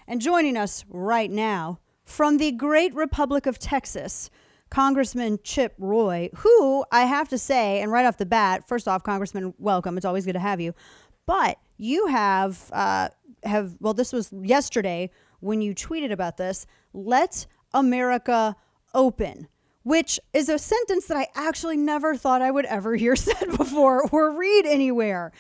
And joining us right now from the great Republic of Texas, Congressman Chip Roy, who I have to say, and right off the bat, first off, Congressman, welcome. It's always good to have you. But you have well, this was yesterday when you tweeted about this, let America open, which is a sentence that I actually never thought I would ever hear said before or read anywhere.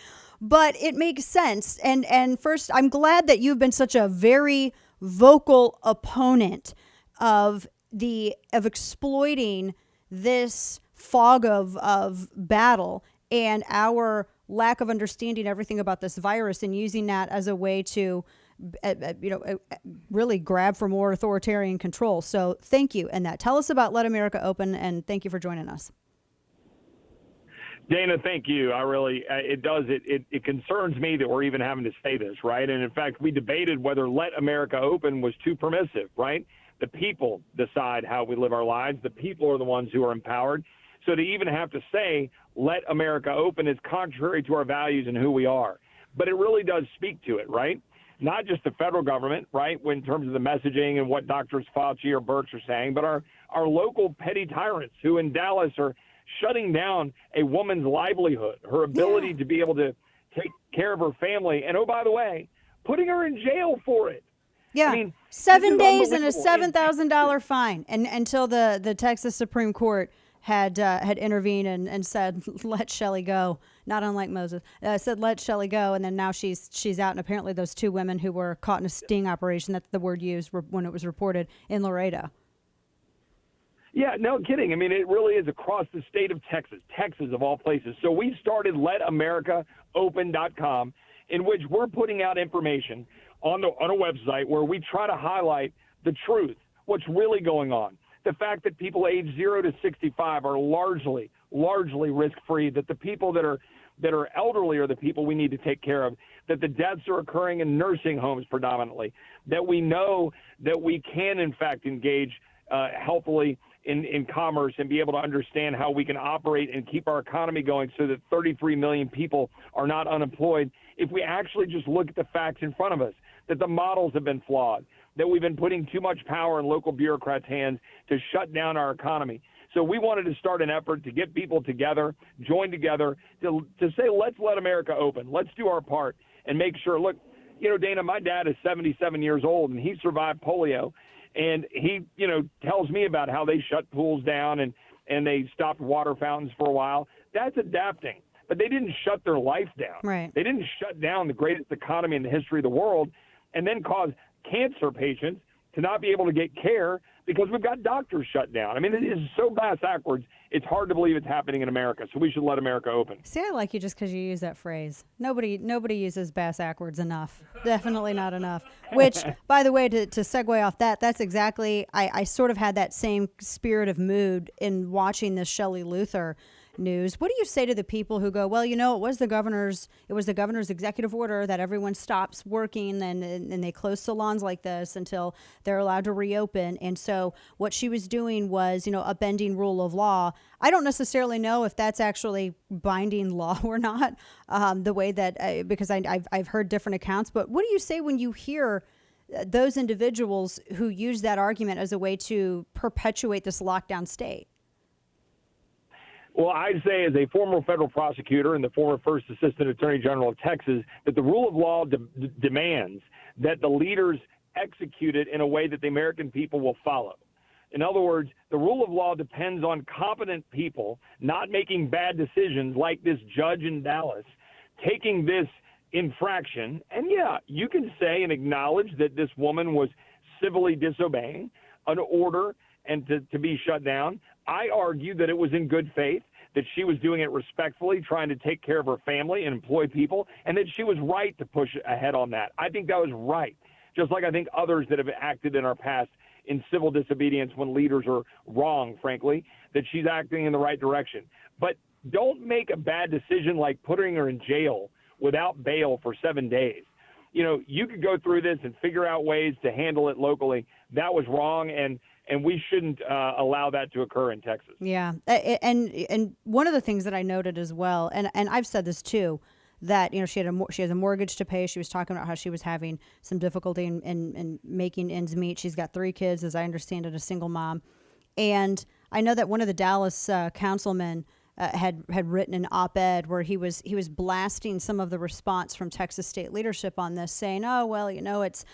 But it makes sense. And first, I'm glad that you've been such a very vocal opponent of exploiting this fog of battle and our lack of understanding everything about this virus and using that as a way to really grab for more authoritarian control. So thank you. And that, tell us about Let America Open, and thank you for joining us. Dana, thank you. It concerns me that we're even having to say this, right? And in fact, we debated whether Let America Open was too permissive, right? The people decide how we live our lives. The people are the ones who are empowered. So to even have to say Let America Open is contrary to our values and who we are. But it really does speak to it, right? Not just the federal government, right, in terms of the messaging and what Drs. Fauci or Birx are saying, but our local petty tyrants who in Dallas are shutting down a woman's livelihood, her ability to be able to take care of her family. And, oh, by the way, putting her in jail for it. Yeah, I mean, 7 days and a $7,000 fine, and until the Texas Supreme Court had intervened and said, let Shelley go, not unlike Moses, said, let Shelley go. And then now she's out. And apparently those two women who were caught in a sting operation, that's the word used when it was reported, in Laredo. Yeah, no kidding. I mean, it really is across the state of Texas of all places. So we started LetAmericaOpen.com, in which we're putting out information on a website where we try to highlight the truth, what's really going on. The fact that people age 0 to 65 are largely risk-free, that the people that are elderly are the people we need to take care of, that the deaths are occurring in nursing homes predominantly, that we know that we can, in fact, engage healthily in commerce and be able to understand how we can operate and keep our economy going so that 33 million people are not unemployed if we actually just look at the facts in front of us, that the models have been flawed, that we've been putting too much power in local bureaucrats' hands to shut down our economy. So we wanted to start an effort to get people together, join together, to say, let's let America open. Let's do our part and make sure. Look, Dana, my dad is 77 years old, and he survived polio. And he, tells me about how they shut pools down and they stopped water fountains for a while. That's adapting. But they didn't shut their life down. Right. They didn't shut down the greatest economy in the history of the world and then cause cancer patients to not be able to get care because we've got doctors shut down. I mean, it is so backwards. It's hard to believe it's happening in America. So we should let America open. See, I like you just because you use that phrase. Nobody uses backwards enough. Definitely not enough. Which, by the way, to segue off that's exactly, I sort of had that same spirit of mood in watching this Shelley Luther news. What do you say to the people who go, well, it was the governor's executive order that everyone stops working and they close salons like this until they're allowed to reopen. And so what she was doing was, upending rule of law. I don't necessarily know if that's actually binding law or not, the way that, because I've heard different accounts, but what do you say when you hear those individuals who use that argument as a way to perpetuate this lockdown state? Well, I'd say as a former federal prosecutor and the former first assistant attorney general of Texas, that the rule of law demands that the leaders execute it in a way that the American people will follow. In other words, the rule of law depends on competent people not making bad decisions like this judge in Dallas, taking this infraction. And yeah, you can say and acknowledge that this woman was civilly disobeying an order and to be shut down. I argue that it was in good faith, that she was doing it respectfully, trying to take care of her family and employ people, and that she was right to push ahead on that. I think that was right, just like I think others that have acted in our past in civil disobedience when leaders are wrong, frankly, that she's acting in the right direction. But don't make a bad decision like putting her in jail without bail for 7 days. You could go through this and figure out ways to handle it locally. That was wrong, and we shouldn't allow that to occur in Texas. Yeah, and one of the things that I noted as well, and I've said this too, that, she has a mortgage to pay. She was talking about how she was having some difficulty in making ends meet. She's got 3 kids, as I understand it, a single mom. And I know that one of the Dallas councilmen had written an op-ed where he was blasting some of the response from Texas state leadership on this, saying, "Oh well, it's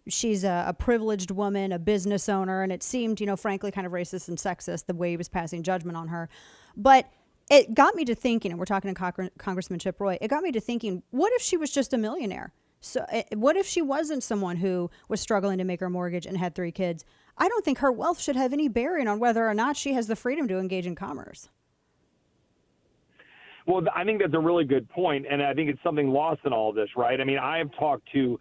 she's a privileged woman, a business owner," and it seemed, frankly, kind of racist and sexist the way he was passing judgment on her. But it got me to thinking, and we're talking to Congressman Chip Roy. It got me to thinking, what if she was just a millionaire? So what if she wasn't someone who was struggling to make her mortgage and had 3 kids? I don't think her wealth should have any bearing on whether or not she has the freedom to engage in commerce. Well, I think that's a really good point, and I think it's something lost in all of this, right? I mean, I have talked to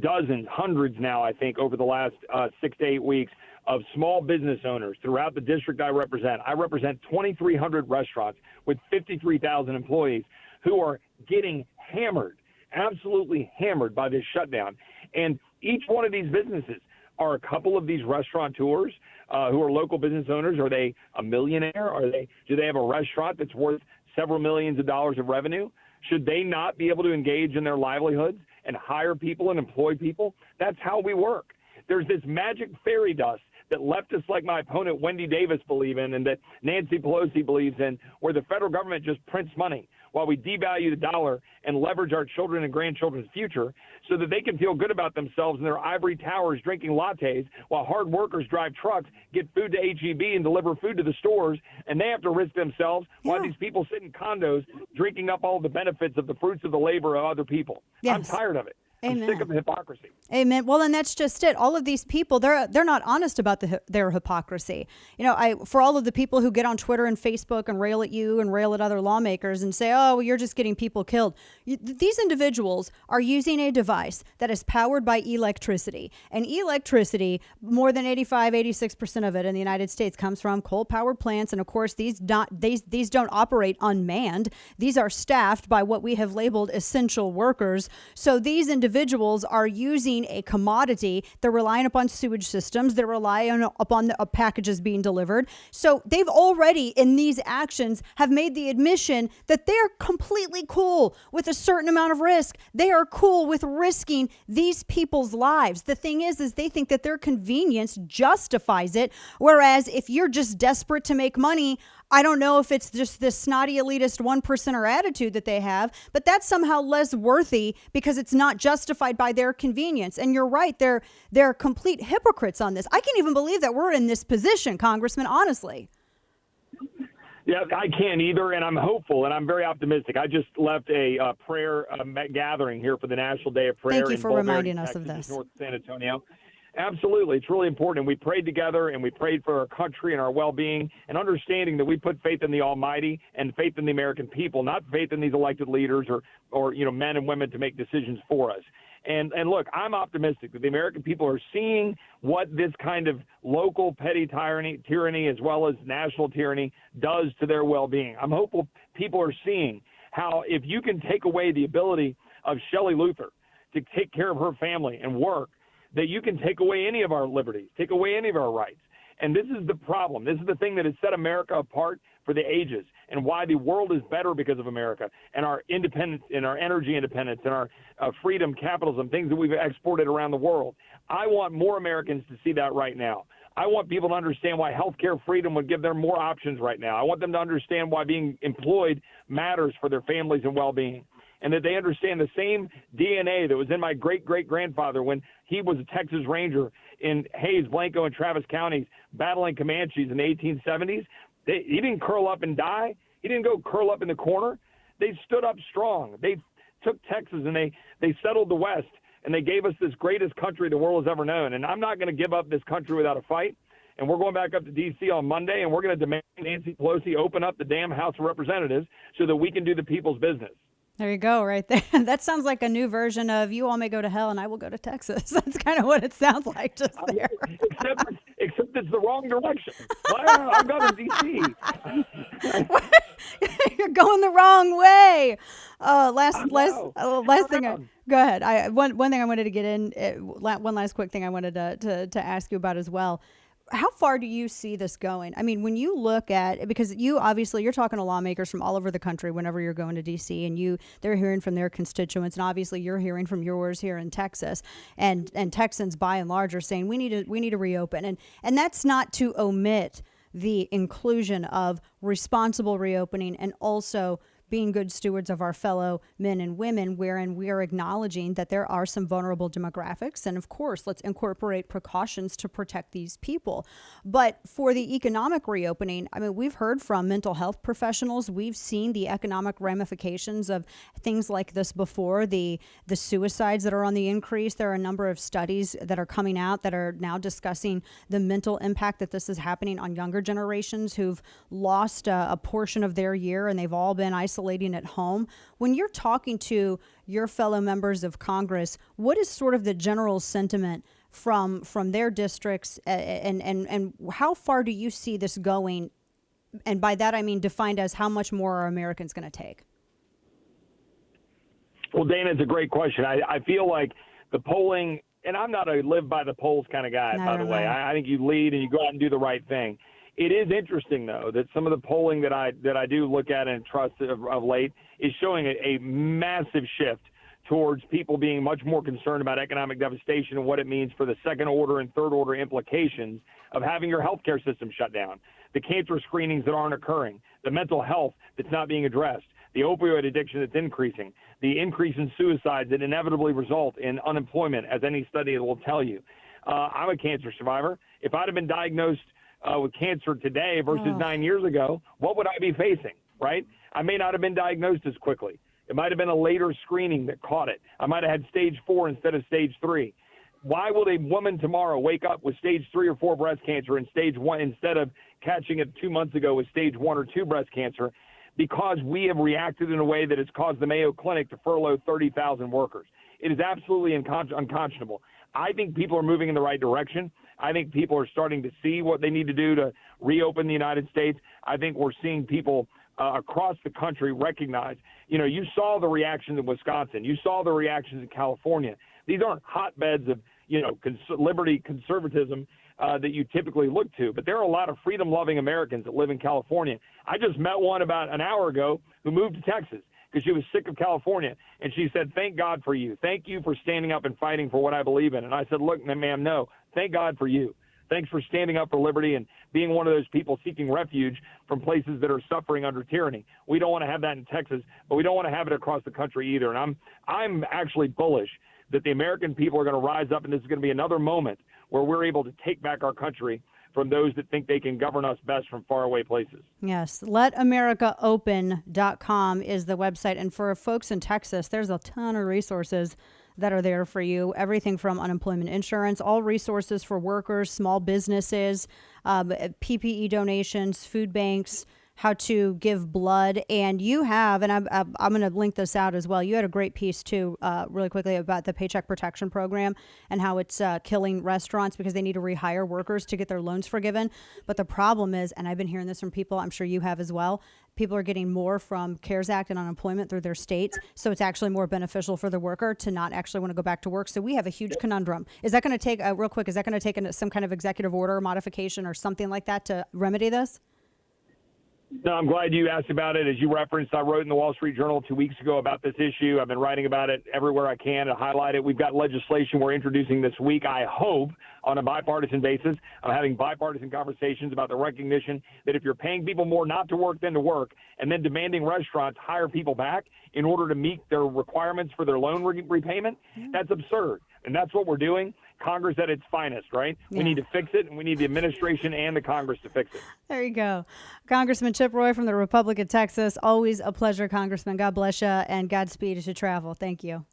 dozens, hundreds now, I think, over the last 6 to 8 weeks of small business owners throughout the district I represent. I represent 2,300 restaurants with 53,000 employees who are getting hammered, absolutely hammered by this shutdown. And each one of these businesses are a couple of these restaurateurs who are local business owners. Are they a millionaire? Do they have a restaurant that's worth several millions of dollars of revenue? Should they not be able to engage in their livelihoods and hire people and employ people? That's how we work. There's this magic fairy dust that leftists like my opponent Wendy Davis believe in, and that Nancy Pelosi believes in, where the federal government just prints money while we devalue the dollar and leverage our children and grandchildren's future so that they can feel good about themselves in their ivory towers drinking lattes while hard workers drive trucks, get food to H-E-B and deliver food to the stores, and they have to risk themselves while these people sit in condos drinking up all the benefits of the fruits of the labor of other people. Yes. I'm tired of it. Amen. I'm sick of the hypocrisy. Amen. Well, and that's just it. All of these people, they're not honest about their hypocrisy. For all of the people who get on Twitter and Facebook and rail at you and rail at other lawmakers and say, "Oh, well, you're just getting people killed." These individuals are using a device that is powered by electricity. And electricity, more than 86% of it in the United States comes from coal-powered plants. And of course, these don't operate unmanned. These are staffed by what we have labeled essential workers. So these individuals are using a commodity. They're relying upon sewage systems. They're relying upon the packages being delivered. So they've already, in these actions, have made the admission that they're completely cool with a certain amount of risk. They are cool with risking these people's lives. The thing is they think that their convenience justifies it. Whereas if you're just desperate to make money, I don't know if it's just this snotty elitist 1%er attitude that they have, but that's somehow less worthy because it's not justified by their convenience. And you're right, they're complete hypocrites on this. I can't even believe that we're in this position, Congressman, honestly. Yeah, I can't either, and I'm hopeful, and I'm very optimistic. I just left a prayer gathering here for the National Day of Prayer. Thank you for reminding us of this. North San Antonio. Absolutely. It's really important. And we prayed together, and we prayed for our country and our well-being, and understanding that we put faith in the Almighty and faith in the American people, not faith in these elected leaders or men and women to make decisions for us. And look, I'm optimistic that the American people are seeing what this kind of local petty tyranny as well as national tyranny does to their well-being. I'm hopeful people are seeing how if you can take away the ability of Shelley Luther to take care of her family and work, that you can take away any of our liberties, take away any of our rights. And this is the problem. This is the thing that has set America apart for the ages, and why the world is better because of America and our independence and our energy independence and our freedom, capitalism, things that we've exported around the world. I want more Americans to see that right now. I want people to understand why healthcare freedom would give them more options right now. I want them to understand why being employed matters for their families and well-being, and that they understand the same DNA that was in my great-great-grandfather when he was a Texas Ranger in Hays, Blanco, and Travis counties battling Comanches in the 1870s. He didn't curl up and die. He didn't go curl up in the corner. They stood up strong. They took Texas and they settled the West, and they gave us this greatest country the world has ever known. And I'm not going to give up this country without a fight. And we're going back up to D.C. on Monday, and we're going to demand Nancy Pelosi open up the damn House of Representatives so that we can do the people's business. There you go, right there. That sounds like a new version of "You all may go to hell and I will go to Texas." That's kind of what it sounds like just there. Except it's the wrong direction. I've got to D.C. You're going the wrong way. Last thing. Go ahead. One thing I wanted to get in. One last quick thing I wanted to ask you about as well. how far do you see this going? I mean, when you look at, because you're talking to lawmakers from all over the country whenever you're going to DC, and they're hearing from their constituents, and obviously you're hearing from yours here in Texas, and Texans by and large are saying we need to reopen, and that's not to omit the inclusion of responsible reopening and also being good stewards of our fellow men and women, wherein we are acknowledging that there are some vulnerable demographics. And of course, let's incorporate precautions to protect these people. But for the economic reopening, I mean, we've heard from mental health professionals. We've seen the economic ramifications of things like this before, the suicides that are on the increase. There are a number of studies that are coming out that are now discussing the mental impact that this is happening on younger generations who've lost a portion of their year, and they've all been isolating at home. When you're talking to your fellow members of Congress, what is sort of the general sentiment from their districts, and how far do you see this going? And by that I mean defined as how much more are Americans going to take? Well, Dana, it's a great question. I feel like the polling, and I'm not a live by the polls kind of guy, by the way. I think you lead and you go out and do the right thing. It is interesting, though, that some of the polling that I do look at and trust of late is showing a massive shift towards people being much more concerned about economic devastation and what it means for the second order and third order implications of having your healthcare system shut down, the cancer screenings that aren't occurring, the mental health that's not being addressed, the opioid addiction that's increasing, the increase in suicides that inevitably result in unemployment, as any study will tell you. I'm a cancer survivor. If I'd have been diagnosed with cancer today versus 9 years ago, what would I be facing, right? I may not have been diagnosed as quickly. It might have been a later screening that caught it. I might have had stage 4 instead of stage 3. Why will a woman tomorrow wake up with stage 3 or 4 breast cancer and stage 1 instead of catching it 2 months ago with stage 1 or 2 breast cancer? Because we have reacted in a way that has caused the Mayo Clinic to furlough 30,000 workers. It is absolutely unconscionable. I think people are moving in the right direction. I think people are starting to see what they need to do to reopen the United States. I think we're seeing people across the country recognize, you saw the reactions in Wisconsin. You saw the reactions in California. These aren't hotbeds of, liberty conservatism that you typically look to. But there are a lot of freedom-loving Americans that live in California. I just met one about an hour ago who moved to Texas because she was sick of California. And she said, thank God for you. Thank you for standing up and fighting for what I believe in. And I said, look, ma'am, no, thank God for you. Thanks for standing up for liberty and being one of those people seeking refuge from places that are suffering under tyranny. We don't want to have that in Texas, but we don't want to have it across the country either. And I'm actually bullish that the American people are going to rise up, and this is going to be another moment where we're able to take back our country from those that think they can govern us best from faraway places. Yes. LetAmericaOpen.com is the website. And for folks in Texas, there's a ton of resources that are there for you. Everything from unemployment insurance, all resources for workers, small businesses, PPE donations, food banks, how to give blood. And you have, and I'm going to link this out as well. You had a great piece too, really quickly, about the Paycheck Protection Program and how it's killing restaurants because they need to rehire workers to get their loans forgiven. But the problem is, and I've been hearing this from people, I'm sure you have as well, people are getting more from CARES Act and unemployment through their states. So it's actually more beneficial for the worker to not actually want to go back to work. So we have a huge conundrum. Is that going to take, real quick, is that going to take some kind of executive order modification or something like that to remedy this? No, I'm glad you asked about it. As you referenced, I wrote in the Wall Street Journal 2 weeks ago about this issue. I've been writing about it everywhere I can to highlight it. We've got legislation we're introducing this week, I hope, on a bipartisan basis. I'm having bipartisan conversations about the recognition that if you're paying people more not to work than to work and then demanding restaurants hire people back in order to meet their requirements for their loan repayment, that's absurd. And that's what we're doing. Congress at its finest, right? Yeah. We need to fix it, and we need the administration and the Congress to fix it. There you go. Congressman Chip Roy from the Republic of Texas. Always a pleasure, Congressman. God bless you, and Godspeed as you travel. Thank you.